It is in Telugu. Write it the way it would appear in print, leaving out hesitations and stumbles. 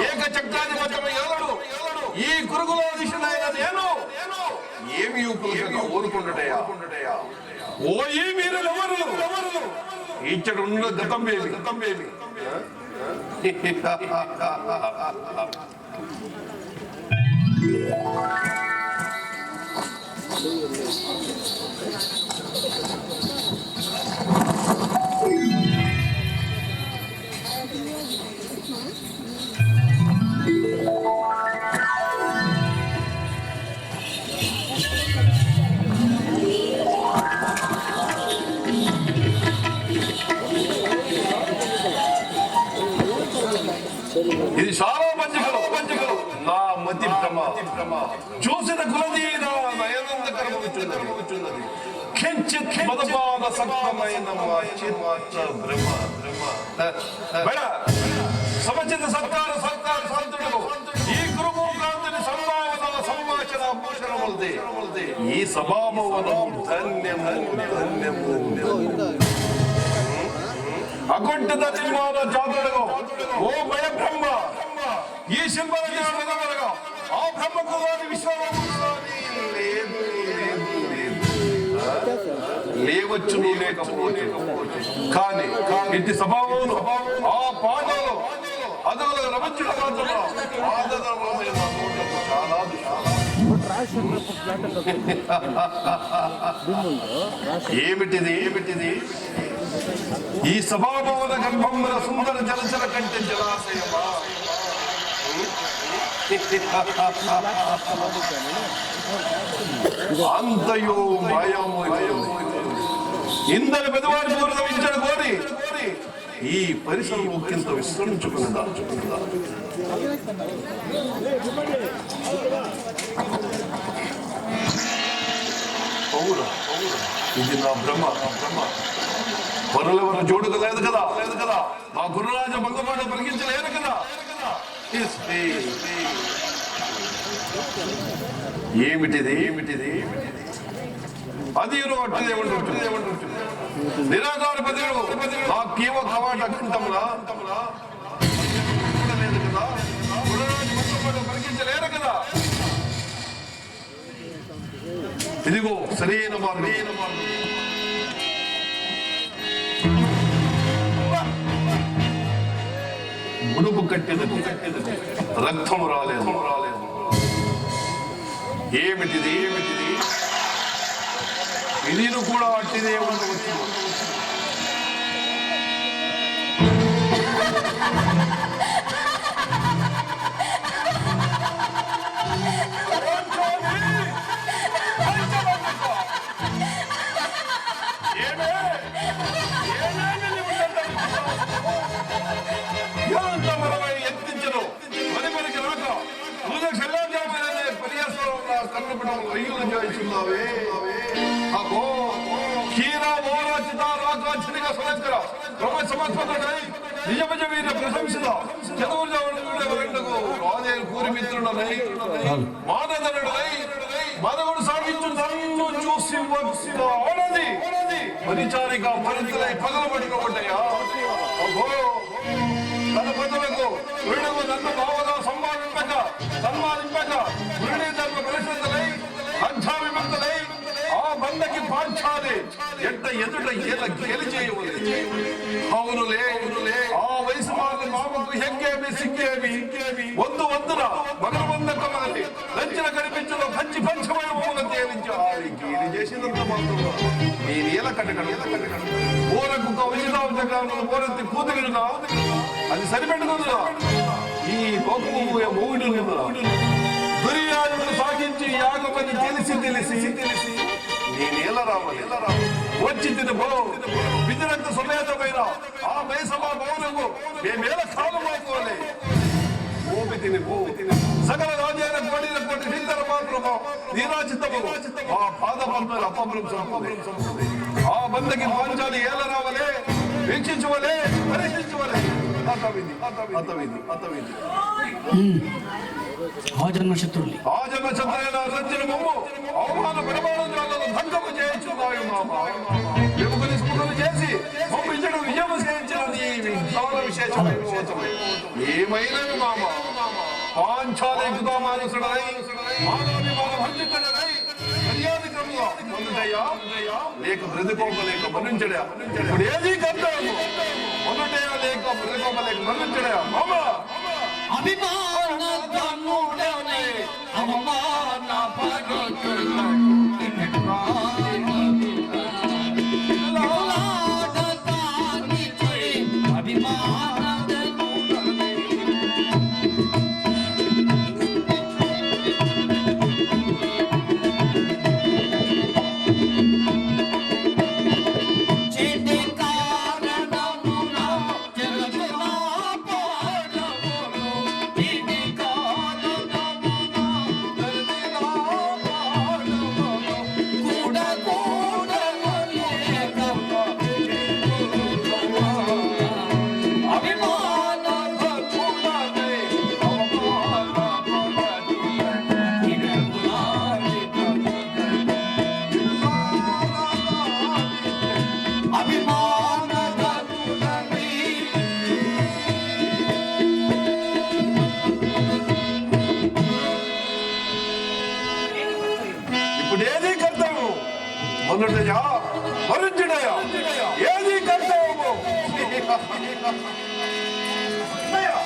ఏక చక్రాధిపత్యము ఏలడు ఈ కురుగులాధీశుడైన నేను ఏమి ఉపయోగంగా ఊరుకుంటుటయా ఓ ఈ వీరులెవరు ఇచ్చడు గతం వేమి ఇది చాలా పంచకలు నా మతి భ్రమ చూసిన కొలది నా నయనందకరమవుతున్నది కించిత్ మదపాద సక్తమైన భ్రమ సమచిత సత్కార సంతుడు ఈ గురుమూకాంతుని సంభాషణ భూషణములది ఈ సభాభవనము ధన్యము అకుంఠిత నిర్మాణ జాతుడుగా ఓ భయ బ్రహ్మ ఈ శిల్పరగా ఆ బ్రహ్మకు వారి విశ్వము లేవచ్చును లేకపోతే కానీ ఇంటి స్వభావంలో ఆ పాదాలు అదల రమచుల ఏమిటిది ఈ సభాభవన గర్భముల సుందర జలచర కంటే జలాశయమా అంతయో మాయము ఇందరి పెదవారి పూర్వమించడు కోరి ఈ పరిసరం ఒక్కింత విశ్రమించుకున్నదా అవునా ఇది నా భ్రమ పరులెవరు జోడుకు లేదు కదా మా గురురాజ బంధుపాటు పరిగించలేదు కదా ఏమిటిది అది అట్టిదే ఉంటుంది నిరాధార పదిలో ఆ కీవ కవాట కంఠంలా లేదు కదా గురురాజ బంధుపాటు పరిగించలేరు కదా ఇదిగో సరైన మార్గం మునుపు కట్టినది రక్తము రాలేదు ఏమిటిది ఇది కూడా అట్టిదే ఉండవచ్చు ప్రశంసిత కూరి మిత్రుడనై మానదనుడనై మదవుడు సాగించు నన్ను చూసి వస్తున్నది పరిచారిక మరింతలై పగలబడిన ఒకటయ్యా తన పదవులకు వీడుకు నన్ను భావగా సన్మానింపక వీడి ధర్మ పరిశుద్ధులై అధ్యావిముక్తులై ఆ బందకి పాంచాలి ఎదుట గెలిచేయవలే అవునులే ఆ వయసు మామకు హెక్కేమి సిక్కేమి వందున మగరబందకమని లంచిన కనిపించడం పంచమయ తేలించాలి చేసినంత మాత్రం నేను ఎలా కట్టగలను ఊరకు కవితాంతకాలను ఊరెత్తి కూతురుగా అది సరిపెట్టుకుందా ఈ మూడు దుర్యాలను సాగించి యాగమని తెలిసి నేను ఎలా రావాలి వచ్చి తినబో విధిరంత సమేతమైన ఆ మేసమా మౌనము మేమేల కాలమైపోలే ఓపి తిని సకల రాజ్యాల కోటి నిందర మాత్రము నీరాచితము ఆ పాదపంప ఆ బందకి పాంచాలి ఏల రావలే వీక్షించవలే పరీక్షించవలే ఆజన్మ శత్రువులు రచన మమ్ము అవమాన పరిమాణాలను భంగము చేయించున్నాయి మామ విముఖ నిస్పృహలు చేసి మమ్ము ఇచ్చడు విజయము చేయించిన విశేష ఏమైనా మామ పాంచాలికుగా మానసుడై మానవాభిమానం హంచుతున్నదై మర్యాద క్రమంగా మొదటయ్యా లేక బ్రతుకోపలేక మరణించడా ఇప్పుడు ఏది కర్తవ్యము మొదటయ్యా లేక బ్రతుకోపలేక మరణించడా మామ అభిమాన ధనుడనే అవమాన పరుతున్నా ఏది కర్తవ్యము మొదటయ్యా మరించుడయా ఏది కర్తవ్యము